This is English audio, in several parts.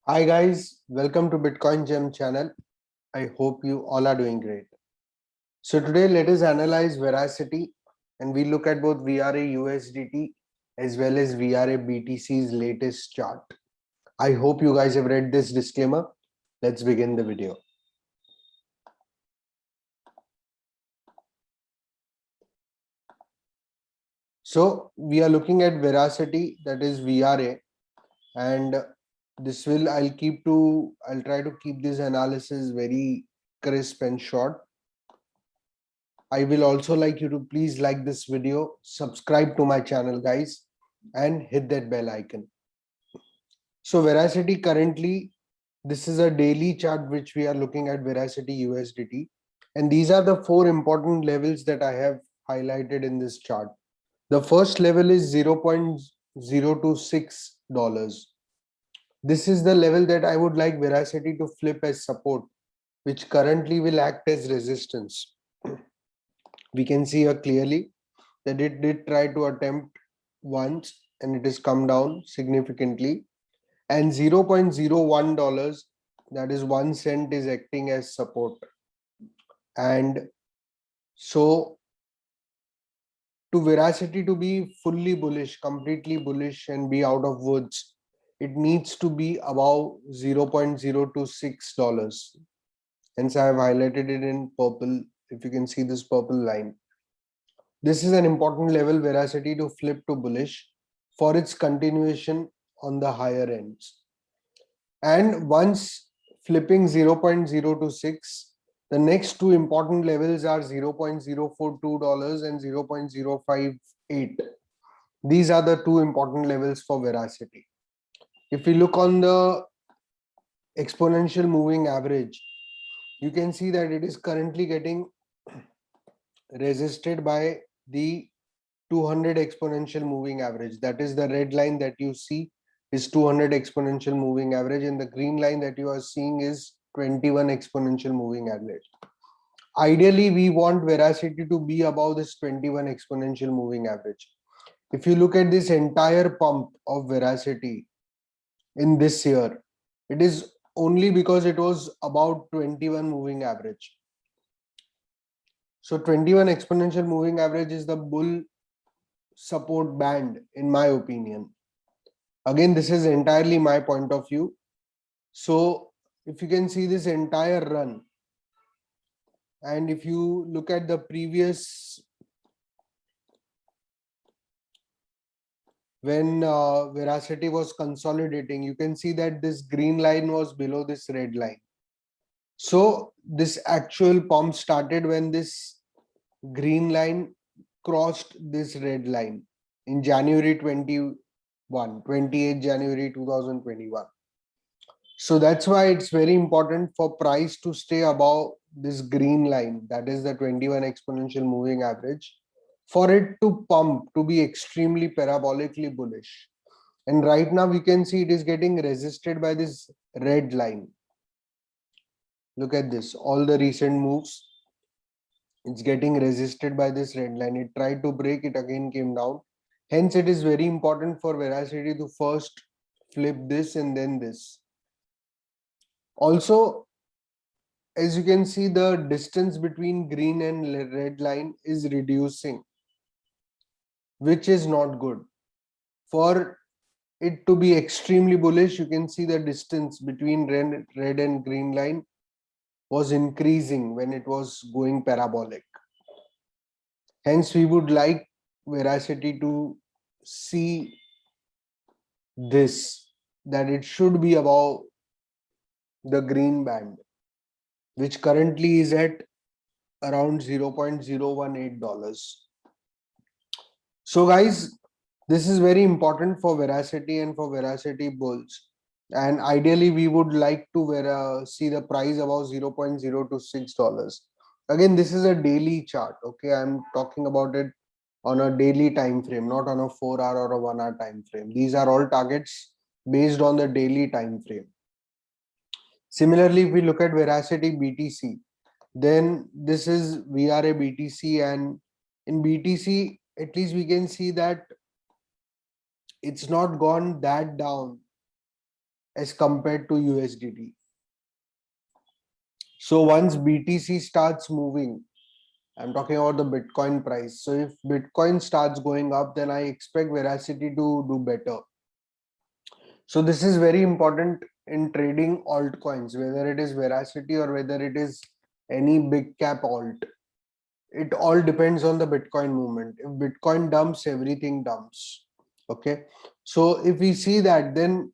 Hi guys, welcome to Bitcoin Gem channel. I hope you all are doing great. So today let us analyze Veracity and we look at both VRA USDT as well as VRA BTC's latest chart. I hope you guys have read this disclaimer. Let's begin the video. So we are looking at Veracity, that is VRA, and I'll try to keep this analysis very crisp and short. I will also like you to please like this video, subscribe to my channel guys, and hit that bell icon. So Veracity currently, this is a daily chart which we are looking at Veracity USDT. And these are the four important levels that I have highlighted in this chart. The first level is $0.026. This is the level that I would like Veracity to flip as support, which currently will act as resistance. We can see here clearly that it did try to attempt once and it has come down significantly, and $0.01, that is 1 cent, is acting as support. And so to Veracity to be fully bullish, completely bullish and be out of woods, it needs to be above $0.026. Hence I have highlighted it in purple. If you can see this purple line, this is an important level Veracity to flip to bullish for its continuation on the higher ends. And once flipping 0.026, the next two important levels are $0.042 and 0.058. These are the two important levels for Veracity. If we look on the exponential moving average, you can see that it is currently getting resisted by the 200 exponential moving average. That is the red line that you see is 200 exponential moving average, and the green line that you are seeing is 21 exponential moving average. Ideally, we want Veracity to be above this 21 exponential moving average. If you look at this entire pump of Veracity in this year, it is only because it was about 21 moving average. So 21 exponential moving average is the bull support band, in my opinion. Again, this is entirely my point of view. So if you can see this entire run, and if you look at the previous, when Veracity was consolidating, you can see that this green line was below this red line. So this actual pump started when this green line crossed this red line in January 28 January 2021. So that's why it's very important for price to stay above this green line, that is the 21 exponential moving average, for it to pump to be extremely parabolically bullish. And right now we can see it is getting resisted by this red line. Look at this, all the recent moves, it's getting resisted by this red line. It tried to break, it again came down. Hence it is very important for Veracity to first flip this and then this. Also, as you can see, the distance between green and red line is reducing, which is not good. For it to be extremely bullish, you can see the distance between red and green line was increasing when it was going parabolic. Hence, we would like Veracity to see this, that it should be above the green band, which currently is at around $0.018. So guys, this is very important for Veracity and for Veracity bulls. And ideally, we would like to see the price above $0.026. Again, this is a daily chart. Okay, I'm talking about it on a daily time frame, not on a 4-hour or a 1-hour time frame. These are all targets based on the daily time frame. Similarly, if we look at Veracity BTC, then this is VRA BTC, and in BTC, at least we can see that it's not gone that down as compared to USDT. So once BTC starts moving, I'm talking about the Bitcoin price. So if Bitcoin starts going up, then I expect Veracity to do better. So this is very important in trading altcoins, whether it is Veracity or whether it is any big cap alt. It all depends on the Bitcoin movement. If Bitcoin dumps, everything dumps. Okay. So if we see that, then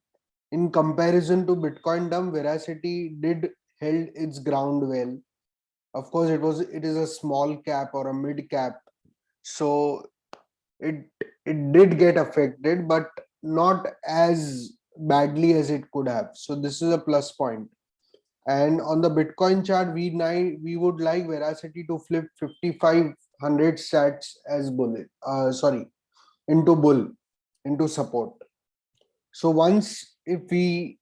in comparison to Bitcoin dump, Veracity did held its ground well. Of course, it is a small cap or a mid cap, so it it did get affected, but not as badly as it could have. So this is a plus point. And on the Bitcoin chart, we would like Veracity to flip 5500 sats as bull. Sorry, into bull, into support. So once if we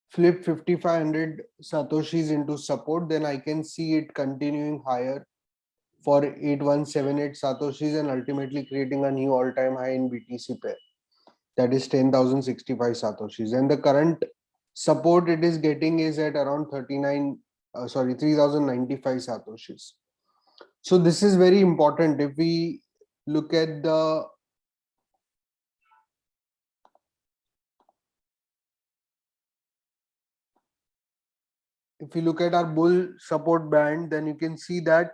flip 5500 satoshis into support, then I can see it continuing higher for 8178 satoshis and ultimately creating a new all-time high in BTC pair, that is 10,065 satoshis. And the current support it is getting is at around 3095 satoshis. So this is very important. If we look at the our bull support band, then you can see that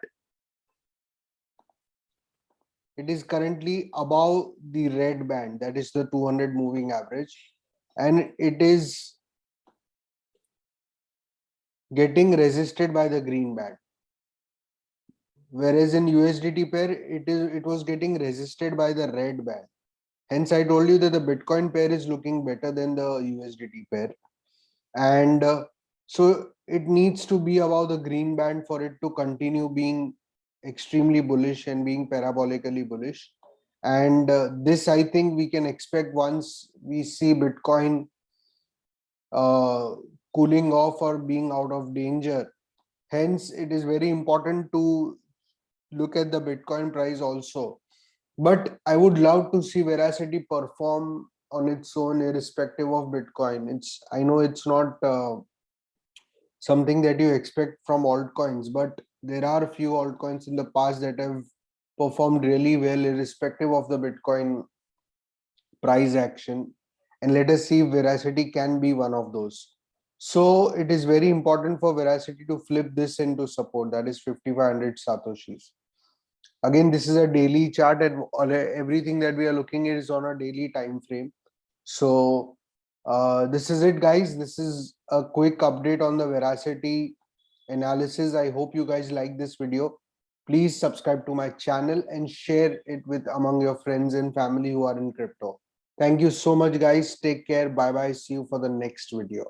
it is currently above the red band, that is the 200 moving average, and it is getting resisted by the green band. Whereas in USDT pair, it was getting resisted by the red band. Hence, I told you that the Bitcoin pair is looking better than the USDT pair, and so it needs to be above the green band for it to continue being extremely bullish and being parabolically bullish. And this, I think, we can expect once we see Bitcoin cooling off or being out of danger. Hence, it is very important to look at the Bitcoin price also. But I would love to see Veracity perform on its own, irrespective of Bitcoin. I know it's not something that you expect from altcoins, but there are a few altcoins in the past that have performed really well, irrespective of the Bitcoin price action. And let us see if Veracity can be one of those. So it is very important for Veracity to flip this into support, that is 5500 satoshis. Again, this is a daily chart, and everything that we are looking at is on a daily time frame. So this is it, guys. This is a quick update on the Veracity analysis. I hope you guys like this video. Please subscribe to my channel and share it with among your friends and family who are in crypto. Thank you so much, guys. Take care. Bye bye. See you for the next video.